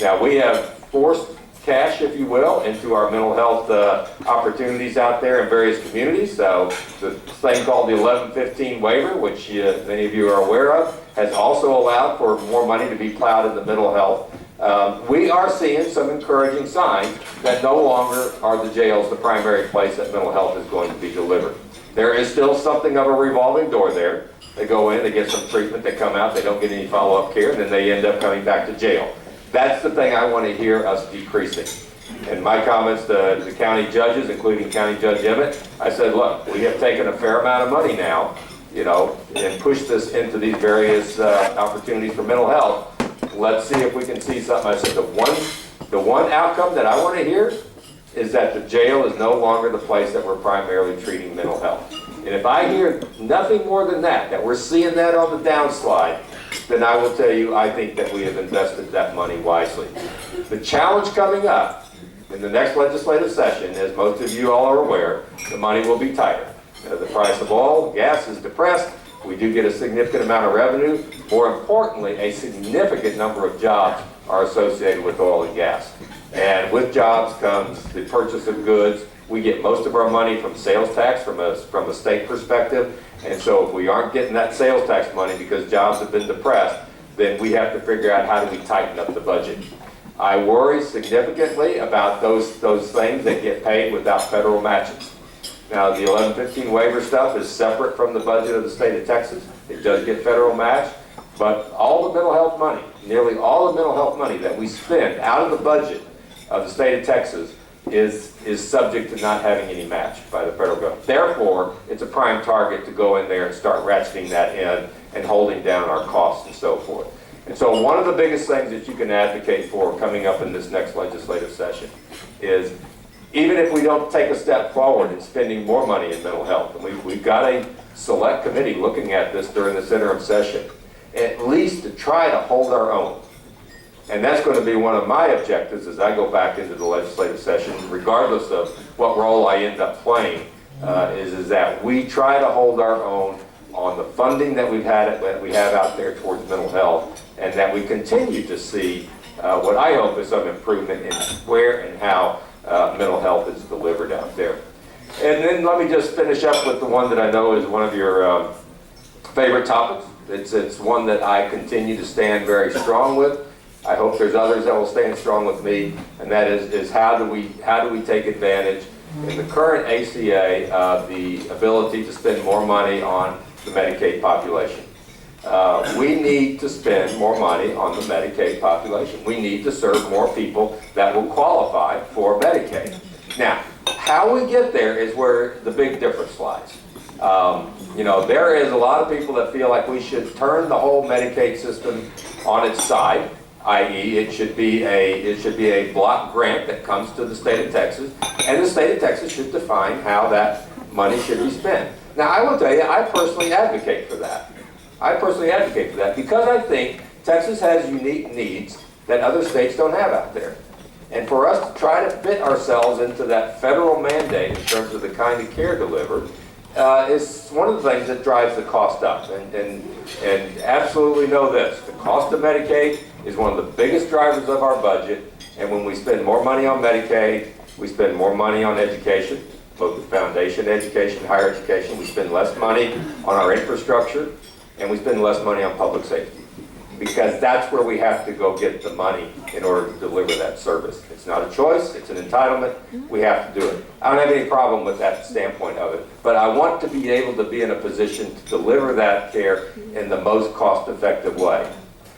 Now, we have forced cash, if you will, into our mental health opportunities out there in various communities. So the thing called the 1115 waiver, which many of you are aware of, has also allowed for more money to be plowed into mental health. We are seeing some encouraging signs that no longer are the jails the primary place that mental health is going to be delivered. There is still something of a revolving door there. They go in, they get some treatment, they come out, they don't get any follow-up care, and then they end up coming back to jail. That's the thing I want to hear us decreasing. In my comments to the county judges, including County Judge Emmett, I said, look, we have taken a fair amount of money now, and pushed this into these various opportunities for mental health. Let's see if we can see something. I said, the one outcome that I want to hear is that the jail is no longer the place that we're primarily treating mental health. And if I hear nothing more than that we're seeing that on the downslide, then I will tell you, I think that we have invested that money wisely. The challenge coming up in the next legislative session, as most of you all are aware, the money will be tighter. The price of oil, gas is depressed. We do get a significant amount of revenue. More importantly, a significant number of jobs are associated with oil and gas. And with jobs comes the purchase of goods. We get most of our money from sales tax from a state perspective. And so if we aren't getting that sales tax money because jobs have been depressed, then we have to figure out how do we tighten up the budget. I worry significantly about those things that get paid without federal matches. Now, the 1115 waiver stuff is separate from the budget of the state of Texas. It does get federal match, but all the mental health money, nearly all the mental health money that we spend out of the budget of the state of Texas is subject to not having any match by the federal government. Therefore, it's a prime target to go in there and start ratcheting that in and holding down our costs and so forth. And so one of the biggest things that you can advocate for coming up in this next legislative session is, even if we don't take a step forward in spending more money in mental health, and we've got a select committee looking at this during this interim session, at least to try to hold our own. And that's going to be one of my objectives as I go back into the legislative session, regardless of what role I end up playing, is that we try to hold our own on the funding that we have out there towards mental health, and that we continue to see what I hope is some improvement in where and how mental health is delivered out there. And then let me just finish up with the one that I know is one of your favorite topics, It's one that I continue to stand very strong with. I hope there's others that will stand strong with me, and that is how do we take advantage in the current ACA of the ability to spend more money on the Medicaid population. We need to spend more money on the Medicaid population. We need to serve more people that will qualify for Medicaid. Now, how we get there is where the big difference lies. You know, there is a lot of people that feel like we should turn the whole Medicaid system on its side, i.e. it should be a block grant that comes to the state of Texas, and the state of Texas should define how that money should be spent. Now, I will tell you, I personally advocate for that. Because I think Texas has unique needs that other states don't have out there. And for us to try to fit ourselves into that federal mandate in terms of the kind of care delivered is one of the things that drives the cost up. And absolutely know this, the cost of Medicaid is one of the biggest drivers of our budget. And when we spend more money on Medicaid, we spend more money on education, both the foundation education, higher education. We spend less money on our infrastructure, and we spend less money on public safety. Because that's where we have to go get the money in order to deliver that service. It's not a choice, it's an entitlement, we have to do it. I don't have any problem with that standpoint of it, but I want to be able to be in a position to deliver that care in the most cost-effective way.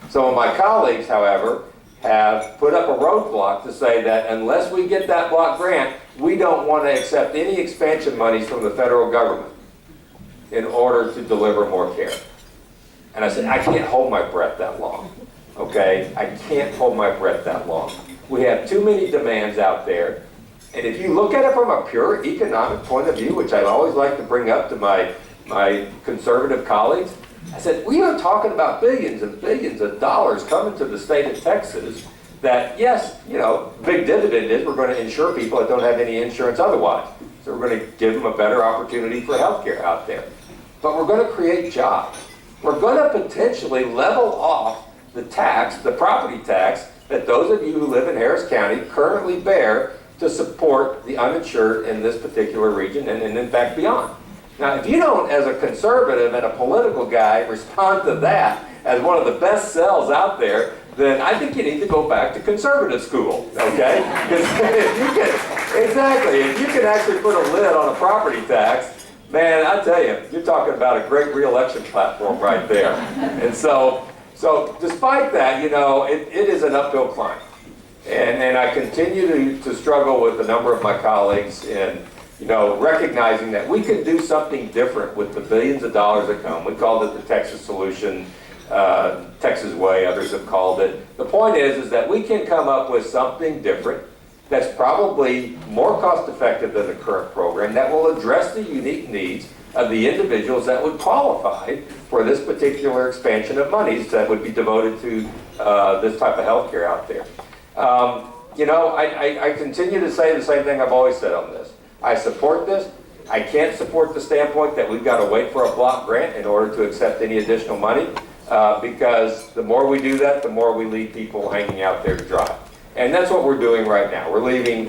Some of my colleagues, however, have put up a roadblock to say that unless we get that block grant, we don't want to accept any expansion monies from the federal government in order to deliver more care. And I said, I can't hold my breath that long, okay? I can't hold my breath that long. We have too many demands out there. And if you look at it from a pure economic point of view, which I always like to bring up to my conservative colleagues, I said, we are talking about billions and billions of dollars coming to the state of Texas that, yes, you know, big dividend is we're going to insure people that don't have any insurance otherwise. So we're going to give them a better opportunity for health care out there. But we're going to create jobs. We're going to potentially level off the tax, the property tax, that those of you who live in Harris County currently bear to support the uninsured in this particular region and in fact beyond. Now, if you don't, as a conservative and a political guy, respond to that as one of the best sells out there, then I think you need to go back to conservative school, okay? Because if you can actually put a lid on a property tax, man, I tell you, you're talking about a great re-election platform right there. And so despite that, you know, it is an uphill climb. And I continue to struggle with a number of my colleagues in, you know, recognizing that we can do something different with the billions of dollars that come. We called it the Texas Solution, Texas Way, others have called it. The point is that we can come up with something different that's probably more cost-effective than the current program that will address the unique needs of the individuals that would qualify for this particular expansion of monies that would be devoted to this type of health care out there. You know, I continue to say the same thing I've always said on this. I support this. I can't support the standpoint that we've got to wait for a block grant in order to accept any additional money because the more we do that, the more we leave people hanging out there to dry. And that's what we're doing right now. We're leaving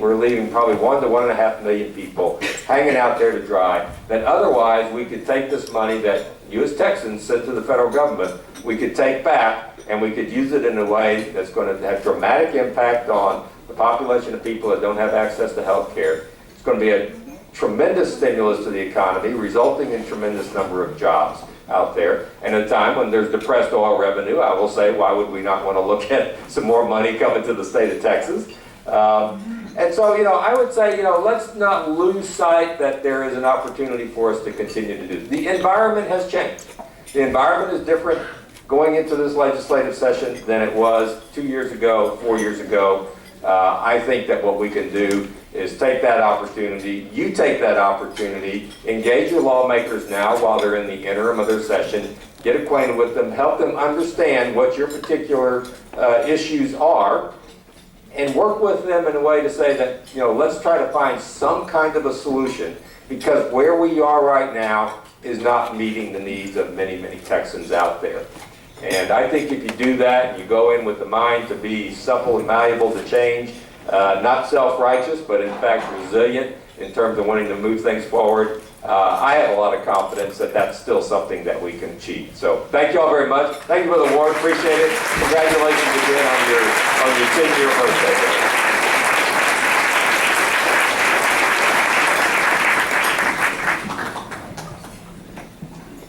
probably 1 to 1.5 million people hanging out there to dry, that otherwise we could take this money that you as Texans sent to the federal government, we could take back and we could use it in a way that's going to have dramatic impact on the population of people that don't have access to health care. It's going to be a tremendous stimulus to the economy, resulting in tremendous number of jobs out there. And at a time when there's depressed oil revenue, I will say, why would we not want to look at some more money coming to the state of Texas? And so, you know, I would say, you know, let's not lose sight that there is an opportunity for us to continue to do. The environment has changed. The environment is different going into this legislative session than it was 2 years ago, 4 years ago. I think that what we can do is take that opportunity, you take that opportunity, engage your lawmakers now while they're in the interim of their session, get acquainted with them, help them understand what your particular issues are, and work with them in a way to say that, you know, let's try to find some kind of a solution, because where we are right now is not meeting the needs of many, many Texans out there. And I think if you do that and you go in with the mind to be supple and malleable to change, not self-righteous, but in fact resilient in terms of wanting to move things forward, I have a lot of confidence that that's still something that we can achieve. So thank you all very much. Thank you for the award. Appreciate it. Congratulations again on your 10-year birthday.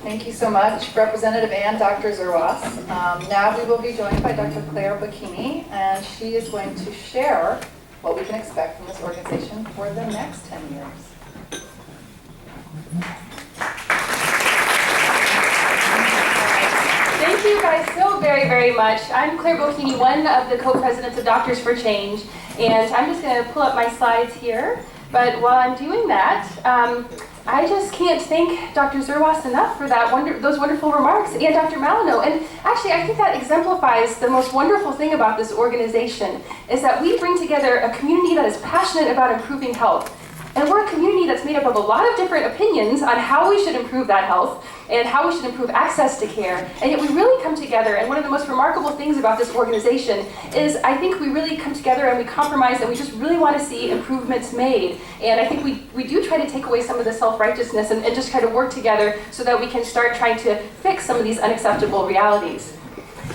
Thank you so much, Representative and Dr. Zerwas. Now we will be joined by Dr. Claire Bocchini, and she is going to share what we can expect from this organization for the next 10 years. Thank you guys so very, very much. I'm Claire Bocchini, one of the co-presidents of Doctors for Change, and I'm just going to pull up my slides here. But while I'm doing that, I just can't thank Dr. Zerwas enough for those wonderful remarks, and Dr. Malino. And actually, I think that exemplifies the most wonderful thing about this organization, is that we bring together a community that is passionate about improving health. And we're a community that's made up of a lot of different opinions on how we should improve that health and how we should improve access to care. And yet we really come together, and one of the most remarkable things about this organization is I think we really come together and we compromise and we just really want to see improvements made. And I think we do try to take away some of the self-righteousness and just try to work together so that we can start trying to fix some of these unacceptable realities.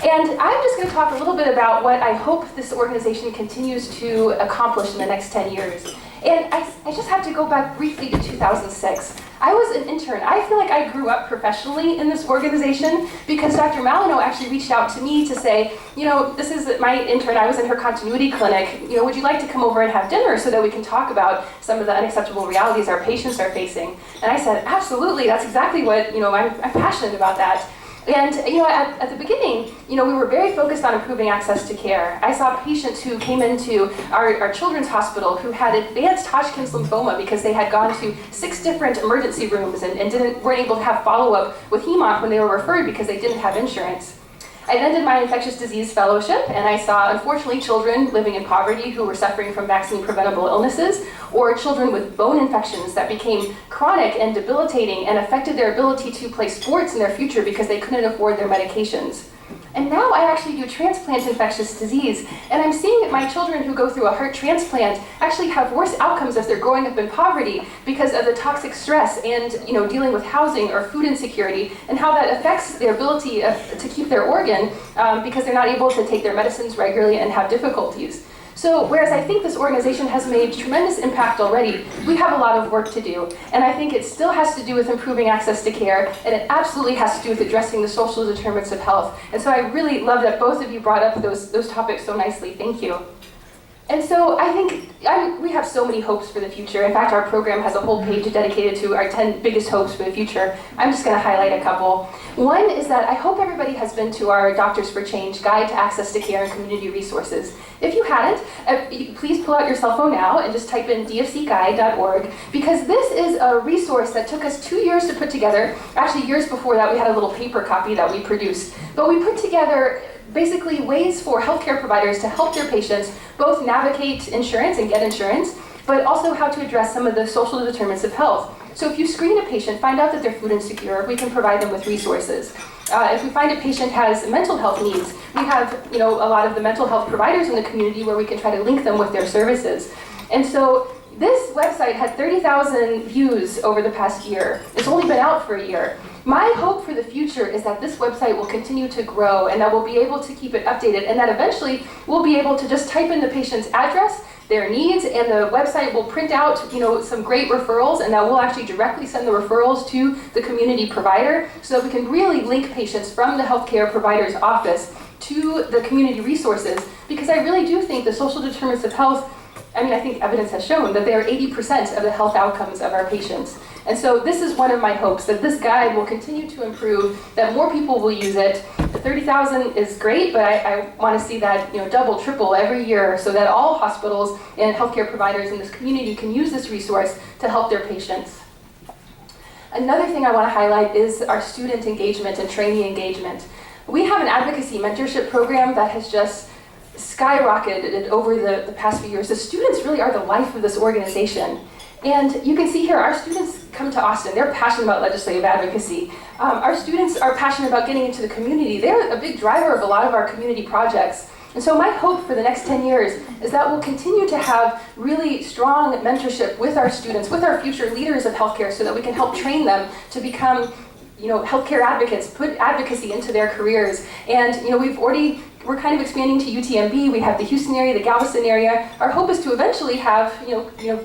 And I'm just going to talk a little bit about what I hope this organization continues to accomplish in the next 10 years. And I just have to go back briefly to 2006. I was an intern. I feel like I grew up professionally in this organization because Dr. Malino actually reached out to me to say, you know, this is my intern. I was in her continuity clinic. You know, would you like to come over and have dinner so that we can talk about some of the unacceptable realities our patients are facing? And I said, absolutely. That's exactly what, you know, I'm passionate about that. And you know, at the beginning, you know, we were very focused on improving access to care. I saw patients who came into our children's hospital who had advanced Hodgkin's lymphoma because they had gone to 6 different emergency rooms and weren't able to have follow-up with HEMONC when they were referred because they didn't have insurance. I then did my infectious disease fellowship, and I saw, unfortunately, children living in poverty who were suffering from vaccine-preventable illnesses, or children with bone infections that became chronic and debilitating and affected their ability to play sports in their future because they couldn't afford their medications. And now I actually do transplant infectious disease, and I'm seeing that my children who go through a heart transplant actually have worse outcomes if they're growing up in poverty because of the toxic stress and, you know, dealing with housing or food insecurity, and how that affects their ability to keep their organ because they're not able to take their medicines regularly and have difficulties. So whereas I think this organization has made tremendous impact already, we have a lot of work to do. And I think it still has to do with improving access to care, and it absolutely has to do with addressing the social determinants of health. And so I really love that both of you brought up those topics so nicely. Thank you. And so I think we have so many hopes for the future. In fact, our program has a whole page dedicated to our 10 biggest hopes for the future. I'm just going to highlight a couple. One is that I hope everybody has been to our Doctors for Change Guide to Access to Care and Community Resources. If you hadn't, please pull out your cell phone now and just type in dfcguide.org, because this is a resource that took us 2 years to put together. Actually, years before that, we had a little paper copy that we produced. But we put together basically ways for healthcare providers to help their patients both navigate insurance and get insurance, but also how to address some of the social determinants of health. So if you screen a patient, find out that they're food insecure, we can provide them with resources. If we find a patient has mental health needs, we have, you know, a lot of the mental health providers in the community where we can try to link them with their services. And so this website had 30,000 views over the past year. It's only been out for a year. My hope for the future is that this website will continue to grow and that we'll be able to keep it updated, and that eventually we'll be able to just type in the patient's address, their needs, and the website will print out, you know, some great referrals, and that we'll actually directly send the referrals to the community provider so that we can really link patients from the healthcare provider's office to the community resources, because I really do think the social determinants of health, I mean, I think evidence has shown that they are 80% of the health outcomes of our patients. And so this is one of my hopes, that this guide will continue to improve, that more people will use it. The 30,000 is great, but I want to see that, you know, double, triple every year so that all hospitals and healthcare providers in this community can use this resource to help their patients. Another thing I want to highlight is our student engagement and trainee engagement. We have an advocacy mentorship program that has just skyrocketed over the past few years. The students really are the life of this organization. And you can see here, our students come to Austin. They're passionate about legislative advocacy. Our students are passionate about getting into the community. They're a big driver of a lot of our community projects. And so my hope for the next 10 years is that we'll continue to have really strong mentorship with our students, with our future leaders of healthcare, so that we can help train them to become healthcare advocates, put advocacy into their careers. And we're kind of expanding to UTMB. We have the Houston area, the Galveston area. Our hope is to eventually have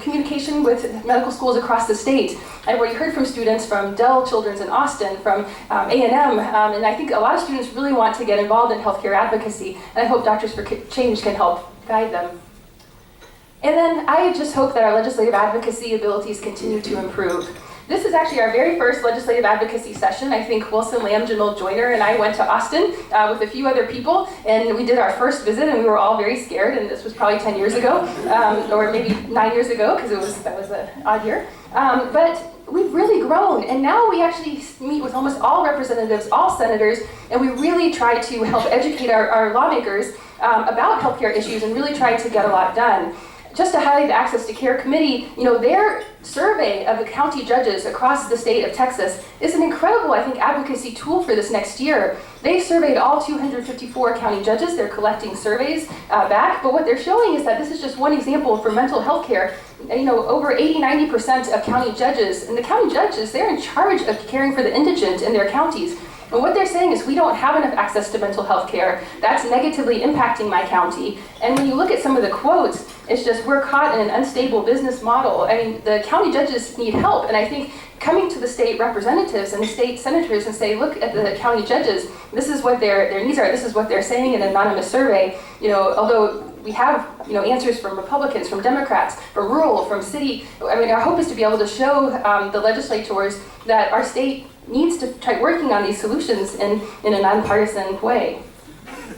communication with medical schools across the state. I've already heard from students from Dell Children's in Austin, from A&M, and I think a lot of students really want to get involved in healthcare advocacy, and I hope Doctors for Change can help guide them. And then I just hope that our legislative advocacy abilities continue to improve. This is actually our very first legislative advocacy session. I think Wilson Lamb, Janelle Joyner, and I went to Austin with a few other people, and we did our first visit, and we were all very scared, and this was probably 10 years ago, or maybe 9 years ago, because that was an odd year. But we've really grown, and now we actually meet with almost all representatives, all senators, and we really try to help educate our lawmakers about healthcare issues and really try to get a lot done. Just to highlight the Access to Care Committee, their survey of the county judges across the state of Texas is an incredible, I think, advocacy tool for this next year. They surveyed all 254 county judges. They're collecting surveys back, but what they're showing is that this is just one example for mental health care. Over 80-90% of county judges, and the county judges, they're in charge of caring for the indigent in their counties. And what they're saying is we don't have enough access to mental health care. That's negatively impacting my county. And when you look at some of the quotes, it's just we're caught in an unstable business model. I mean, the county judges need help. And I think coming to the state representatives and the state senators and say, look at the county judges, this is what their needs are, this is what they're saying in an anonymous survey. Although we have answers from Republicans, from Democrats, from rural, from city. I mean, our hope is to be able to show the legislators that our state needs to try working on these solutions in a nonpartisan way.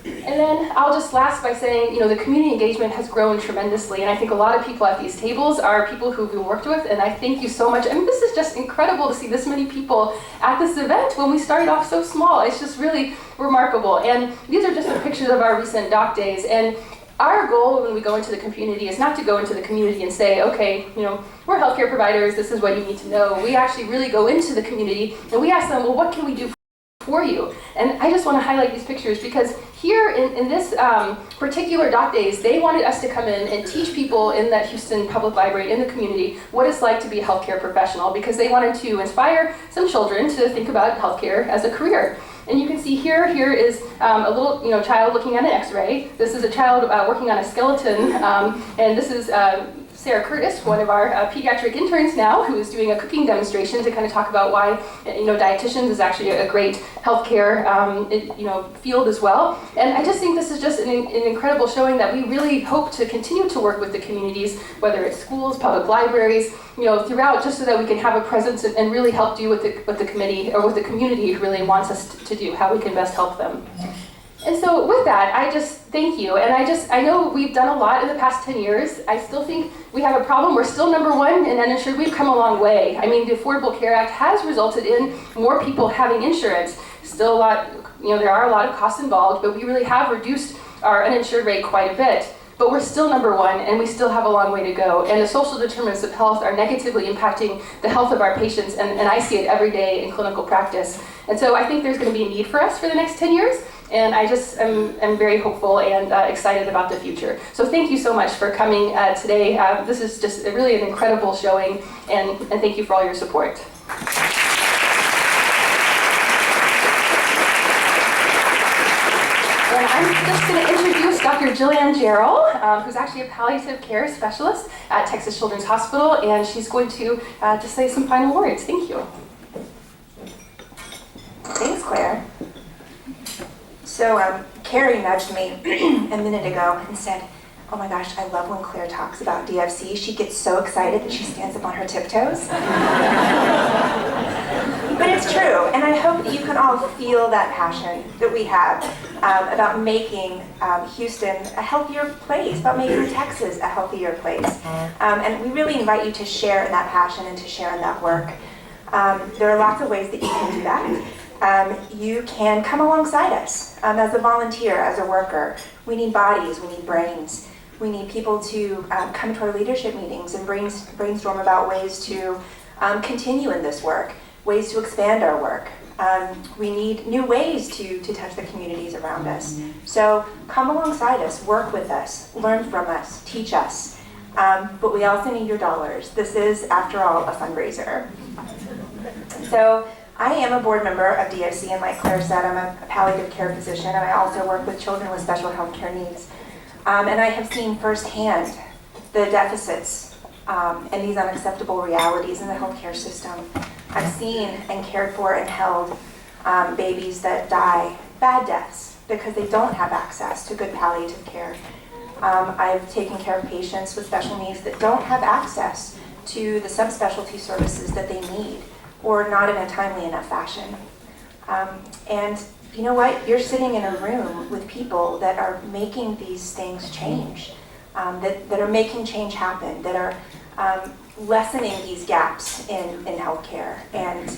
And then I'll just last by saying, the community engagement has grown tremendously, and I think a lot of people at these tables are people who we worked with, and I thank you so much. I mean, this is just incredible to see this many people at this event when we started off so small. It's just really remarkable. And these are just the pictures of our recent doc days. And our goal when we go into the community is not to go into the community and say, okay, we're healthcare providers, this is what you need to know. We actually really go into the community and we ask them, well, what can we do for you? And I just want to highlight these pictures because here in this particular doc days, they wanted us to come in and teach people in that Houston Public Library, in the community, what it's like to be a healthcare professional, because they wanted to inspire some children to think about healthcare as a career. And you can see here is a little child looking at an x-ray. This is a child working on a skeleton, and this is Sarah Curtis, one of our pediatric interns now, who is doing a cooking demonstration to kind of talk about why dietitians is actually a great healthcare field as well. And I just think this is just an incredible showing that we really hope to continue to work with the communities, whether it's schools, public libraries, throughout, just so that we can have a presence and really help do what the committee or what the community really wants us to do, how we can best help them. And so with that, I just thank you. And I know we've done a lot in the past 10 years. I still think we have a problem. We're still #1 in uninsured. We've come a long way. I mean, the Affordable Care Act has resulted in more people having insurance. Still a lot, there are a lot of costs involved, but we really have reduced our uninsured rate quite a bit. But we're still #1, and we still have a long way to go. And the social determinants of health are negatively impacting the health of our patients, and I see it every day in clinical practice. And so I think there's going to be a need for us for the next 10 years, and I just am very hopeful and excited about the future. So thank you so much for coming today. This is just really an incredible showing, and thank you for all your support. And I'm just going to introduce Dr. Jillian Jarrell, who's actually a palliative care specialist at Texas Children's Hospital, and she's going to just say some final words. Thank you. Thanks, Claire. So Carrie nudged me a minute ago and said, oh my gosh, I love when Claire talks about DFC. She gets so excited that she stands up on her tiptoes. But it's true, and I hope that you can all feel that passion that we have about making Houston a healthier place, about making Texas a healthier place. And we really invite you to share in that passion and to share in that work. There are lots of ways that you can do that. You can come alongside us as a volunteer, as a worker. We need bodies, we need brains. We need people to come to our leadership meetings and brainstorm about ways to continue in this work, ways to expand our work. We need new ways to touch the communities around us. So come alongside us, work with us, learn from us, teach us. But we also need your dollars. This is, after all, a fundraiser. So I am a board member of DOC, and like Claire said, I'm a palliative care physician, and I also work with children with special health care needs. And I have seen firsthand the deficits and these unacceptable realities in the healthcare system. I've seen and cared for and held babies that die bad deaths because they don't have access to good palliative care. I've taken care of patients with special needs that don't have access to the subspecialty services that they need, or not in a timely enough fashion. And you know what? You're sitting in a room with people that are making these things change, that are making change happen, that are lessening these gaps in healthcare. And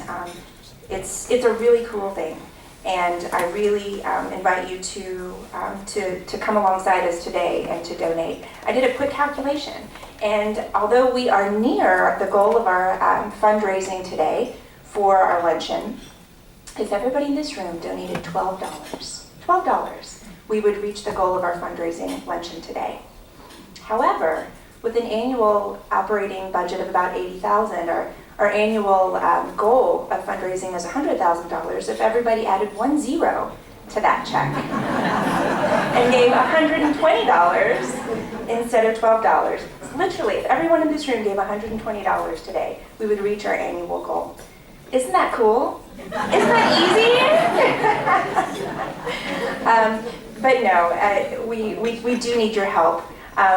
it's a really cool thing. And I really invite you to come alongside us today and to donate. I did a quick calculation, and although we are near the goal of our fundraising today for our luncheon, if everybody in this room donated $12, we would reach the goal of our fundraising luncheon today. However, with an annual operating budget of about $80,000, our annual goal of fundraising is $100,000. If everybody added 1 0 to that check and gave $120 instead of $12, literally, if everyone in this room gave $120 today, we would reach our annual goal. Isn't that cool? Isn't that easy? But no, we do need your help.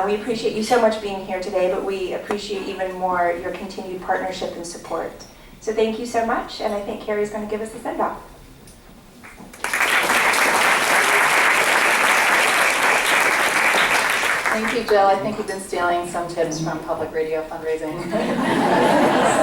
We appreciate you so much being here today, but we appreciate even more your continued partnership and support. So thank you so much, and I think Carrie's going to give us a send-off. Thank you, Jill. I think you've been stealing some tips from public radio fundraising.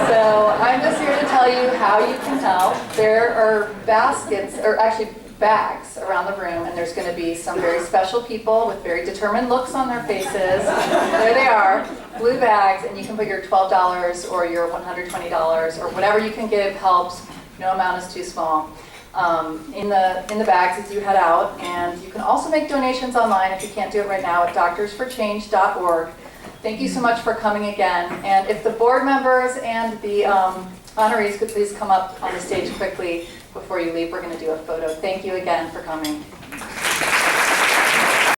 So I'm just here to tell you how you can help. There are baskets, or actually bags around the room, and there's going to be some very special people with very determined looks on their faces. There they are, blue bags, and you can put your $12 or your $120 or whatever you can give helps. No amount is too small. In the bags as you head out, and you can also make donations online if you can't do it right now at doctorsforchange.org. Thank you so much for coming again, and if the board members and the honorees could please come up on the stage quickly before you leave. We're going to do a photo. Thank you again for coming.